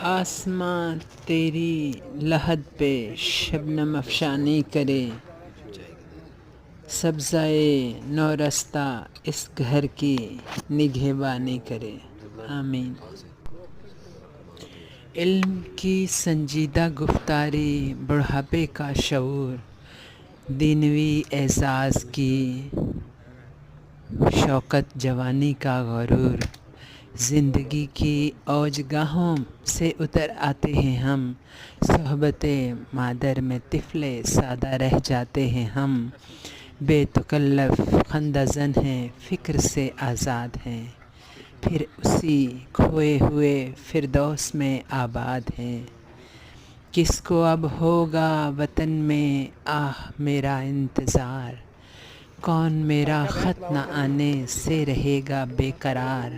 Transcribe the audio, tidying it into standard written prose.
آسماں تیری لحد پہ شبنم افشانی کرے، سبزۂ نورستہ اس گھر کی نگہبانی کرے، آمین۔ علم کی سنجیدہ گفتاری، بڑھاپے کا شعور، دنیوی اعزاز کی شوکت، جوانی کا غرور، زندگی کی اوج گاہوں سے اتر آتے ہیں ہم، صحبت مادر میں طفل سادہ رہ جاتے ہیں ہم، بے تکلف خندہ زن ہیں، فکر سے آزاد ہیں، پھر اسی کھوئے ہوئے فردوس میں آباد ہیں۔ کس کو اب ہوگا وطن میں آہ میرا انتظار، کون میرا خط نہ آنے سے رہے گا بے قرار۔